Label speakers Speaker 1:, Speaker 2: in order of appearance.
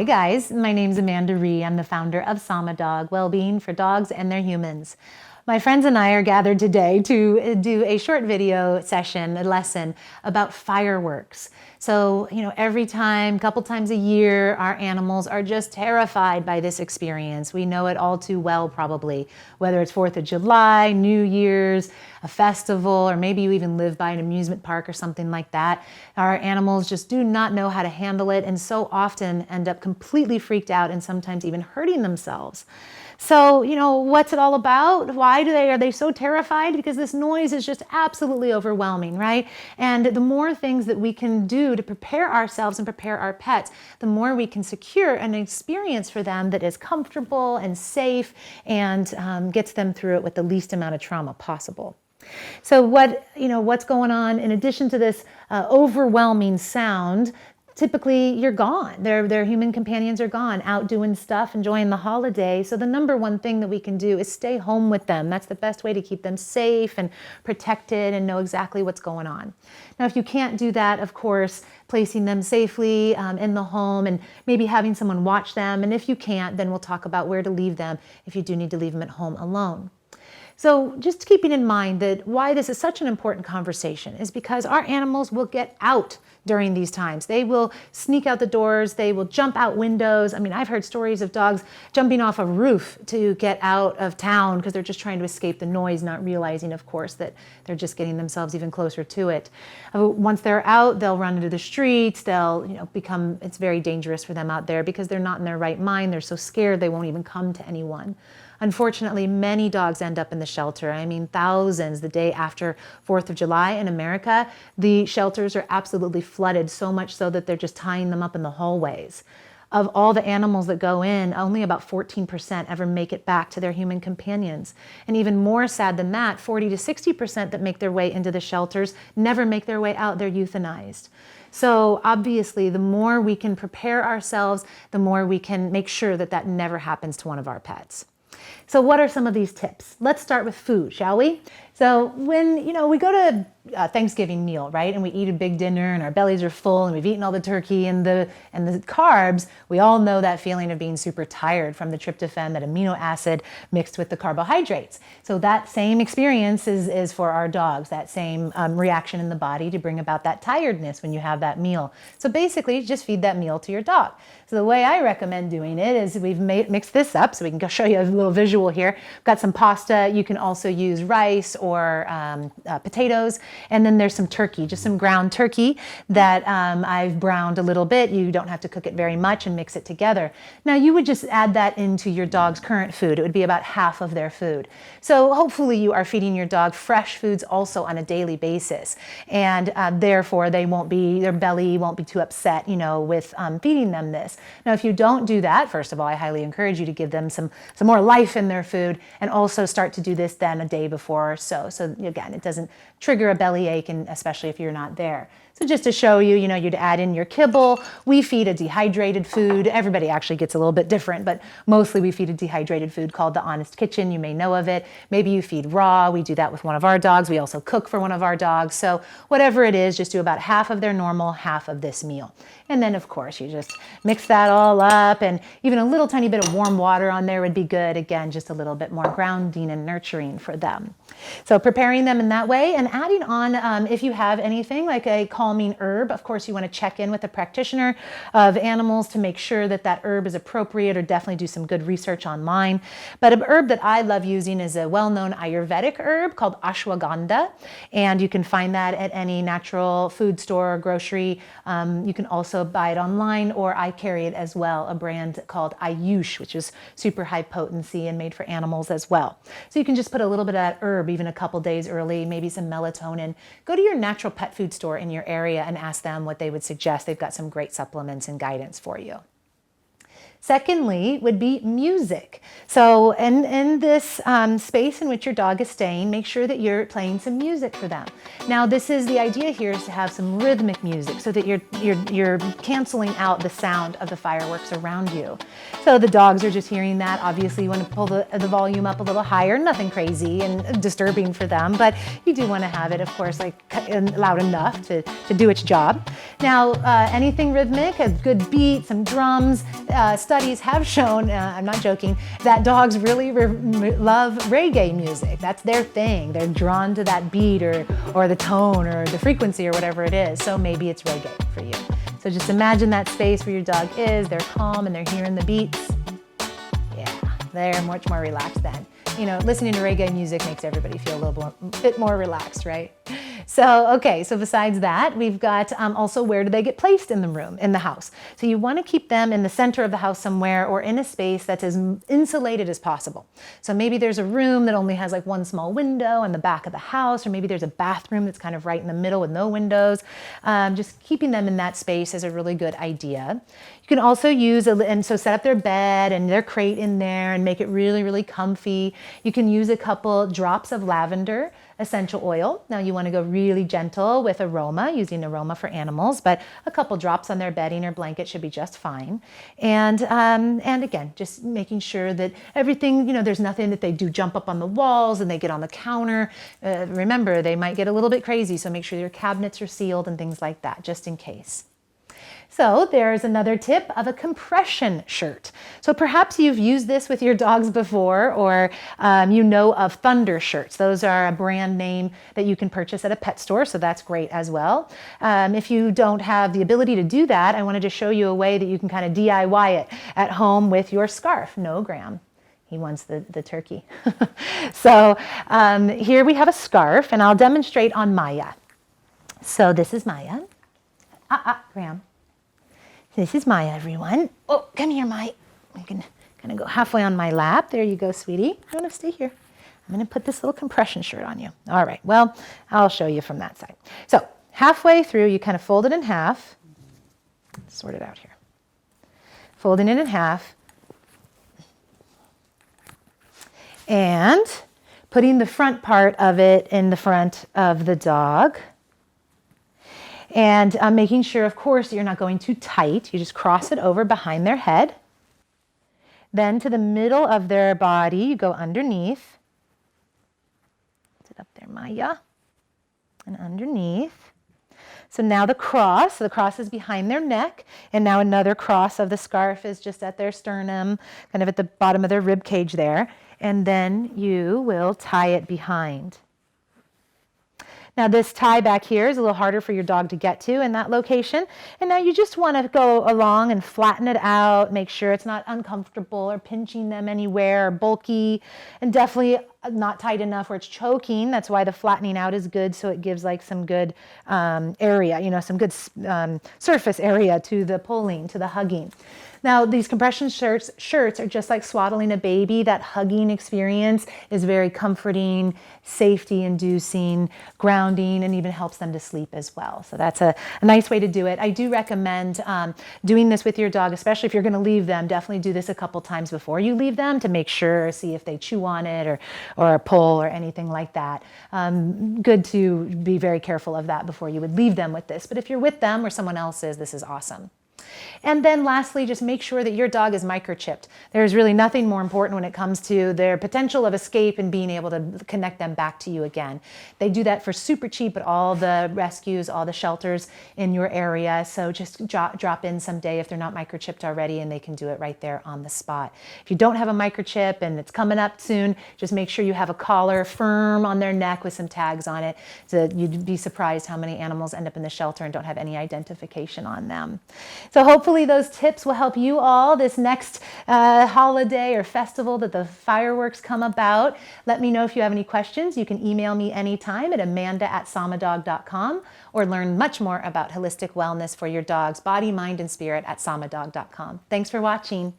Speaker 1: Hi guys, my name's Amanda Ree. I'm the founder of Sama Dog Wellbeing for dogs and their humans. My friends and I are gathered today to do a short video session, a lesson about fireworks. So, every time, couple times a year, our animals are just terrified by this experience. We know it all too well probably, whether it's 4th of July, New Year's, a festival, or maybe you even live by an amusement park or something like that. Our animals just do not know how to handle it and so often end up completely freaked out and sometimes even hurting themselves. So, what's it all about? Why are they so terrified? Because this noise is just absolutely overwhelming, right? And the more things that we can do to prepare ourselves and prepare our pets, the more we can secure an experience for them that is comfortable and safe and gets them through it with the least amount of trauma possible. So what's going on in addition to this overwhelming sound? Typically you're gone. Their human companions are gone, out doing stuff, enjoying the holiday. So the number one thing that we can do is stay home with them. That's the best way to keep them safe and protected and know exactly what's going on. Now, if you can't do that, of course, placing them safely in the home and maybe having someone watch them. And if you can't, then we'll talk about where to leave them if you do need to leave them at home alone. So just keeping in mind that why this is such an important conversation is because our animals will get out during these times. They will sneak out the doors. They will jump out windows. I mean, I've heard stories of dogs jumping off a roof to get out of town because they're just trying to escape the noise, not realizing, of course, that they're just getting themselves even closer to it. Once they're out, they'll run into the streets. They'll, it's very dangerous for them out there because they're not in their right mind. They're so scared they won't even come to anyone. Unfortunately, many dogs end up in the shelter. I mean, thousands the day after 4th of July in America. The shelters are absolutely flooded, so much so that they're just tying them up in the hallways. Of all the animals that go in, only about 14% ever make it back to their human companions. And even more sad than that, 40 to 60% that make their way into the shelters never make their way out. They're euthanized. So obviously, the more we can prepare ourselves, the more we can make sure that that never happens to one of our pets. So what are some of these tips? Let's start with food, shall we? So when, we go to a Thanksgiving meal, right? And we eat a big dinner and our bellies are full and we've eaten all the turkey and the carbs, we all know that feeling of being super tired from the tryptophan, that amino acid mixed with the carbohydrates. So that same experience is for our dogs, that same reaction in the body to bring about that tiredness when you have that meal. So basically just feed that meal to your dog. So the way I recommend doing it is we've mixed this up so we can go show you a little visual here. We've got some pasta. You can also use rice or potatoes. And then there's some turkey, just some ground turkey that I've browned a little bit. You don't have to cook it very much and mix it together. Now you would just add that into your dog's current food. It would be about half of their food. So hopefully you are feeding your dog fresh foods also on a daily basis. And therefore their belly won't be too upset, with feeding them this. Now, if you don't do that, first of all, I highly encourage you to give them some more life in their food and also start to do this then a day before or so. So again, it doesn't trigger a bellyache, and especially if you're not there. So just to show you, you'd add in your kibble. We feed a dehydrated food. Everybody actually gets a little bit different, but mostly we feed a dehydrated food called the Honest Kitchen. You may know of it. Maybe you feed raw. We do that with one of our dogs. We also cook for one of our dogs. So whatever it is, just do about half of their normal, half of this meal. And then, of course, you just mix that all up, and even a little tiny bit of warm water on there would be good. Again, just a little bit more grounding and nurturing for them. So preparing them in that way and adding on, if you have anything like a calming herb, of course, you want to check in with a practitioner of animals to make sure that that herb is appropriate, or definitely do some good research online. But an herb that I love using is a well-known Ayurvedic herb called ashwagandha, and you can find that at any natural food store or grocery. You can also buy it online, or I carry it as well, a brand called Ayush, which is super high potency and made for animals as well. So you can just put a little bit of that herb even a couple days early, maybe some melatonin. Go to your natural pet food store in your area and ask them what they would suggest. They've got some great supplements and guidance for you. Secondly would be music. So in this space in which your dog is staying, make sure that you're playing some music for them. Now the idea here is to have some rhythmic music so that you're canceling out the sound of the fireworks around you. So the dogs are just hearing that. Obviously you want to pull the volume up a little higher, nothing crazy and disturbing for them, but you do want to have it, of course, like loud enough to do its job. Now anything rhythmic, a good beat, some drums, studies have shown, I'm not joking, that dogs really love reggae music. That's their thing. They're drawn to that beat or the tone or the frequency or whatever it is. So maybe it's reggae for you. So just imagine that space where your dog is. They're calm and they're hearing the beats. Yeah, they're much more relaxed then. You know, listening to reggae music makes everybody feel a bit more relaxed, right? So, okay, so besides that, we've got also where do they get placed in the room, in the house. So you want to keep them in the center of the house somewhere or in a space that's as insulated as possible. So maybe there's a room that only has like one small window in the back of the house, or maybe there's a bathroom that's kind of right in the middle with no windows. Just keeping them in that space is a really good idea. You can also use, so set up their bed and their crate in there and make it really, really comfy. You can use a couple drops of lavender essential oil. Now you want to go really gentle with aroma, using aroma for animals, but a couple drops on their bedding or blanket should be just fine. And again, just making sure that everything, you know, there's nothing that they do jump up on the walls and they get on the counter. Remember, they might get a little bit crazy, so make sure your cabinets are sealed and things like that, just in case. So there's another tip of a compression shirt. So perhaps you've used this with your dogs before, or you know of Thunder shirts. Those are a brand name that you can purchase at a pet store, so that's great as well. If you don't have the ability to do that, I wanted to show you a way that you can kind of DIY it at home with your scarf. No, Graham. He wants the turkey. So here we have a scarf, and I'll demonstrate on Maya. So this is Maya. Graham. This is Maya, everyone. Oh, come here, Maya. I'm gonna go halfway on my lap. There you go, sweetie. You want to stay here. I'm gonna put this little compression shirt on you. All right, well, I'll show you from that side. So halfway through, you kind of fold it in half. Sort it out here. Folding it in half. And putting the front part of it in the front of the dog. And making sure, of course, you're not going too tight. You just cross it over behind their head. Then to the middle of their body, you go underneath. Sit up there, Maya. And underneath. So now the cross is behind their neck. And now another cross of the scarf is just at their sternum, kind of at the bottom of their rib cage there. And then you will tie it behind. Now this tie back here is a little harder for your dog to get to in that location. And now you just want to go along and flatten it out, make sure it's not uncomfortable or pinching them anywhere or bulky, and definitely not tight enough where it's choking. That's why the flattening out is good, so it gives like some good area, you know, some good surface area to the pulling, to the hugging. Now, these compression shirts are just like swaddling a baby. That hugging experience is very comforting, safety-inducing, grounding, and even helps them to sleep as well. So that's a nice way to do it. I do recommend doing this with your dog, especially if you're going to leave them. Definitely do this a couple times before you leave them to make sure, see if they chew on it or pull or anything like that. Good to be very careful of that before you would leave them with this. But if you're with them or someone else is, this is awesome. And then lastly, just make sure that your dog is microchipped. There's really nothing more important when it comes to their potential of escape and being able to connect them back to you again. They do that for super cheap at all the rescues, all the shelters in your area. So just drop in someday if they're not microchipped already, and they can do it right there on the spot. If you don't have a microchip and it's coming up soon, just make sure you have a collar firm on their neck with some tags on it. So you'd be surprised how many animals end up in the shelter and don't have any identification on them. So hopefully those tips will help you all this next holiday or festival that the fireworks come about. Let me know if you have any questions. You can email me anytime at amanda@samadog.com, or learn much more about holistic wellness for your dog's body, mind, and spirit at samadog.com. Thanks for watching.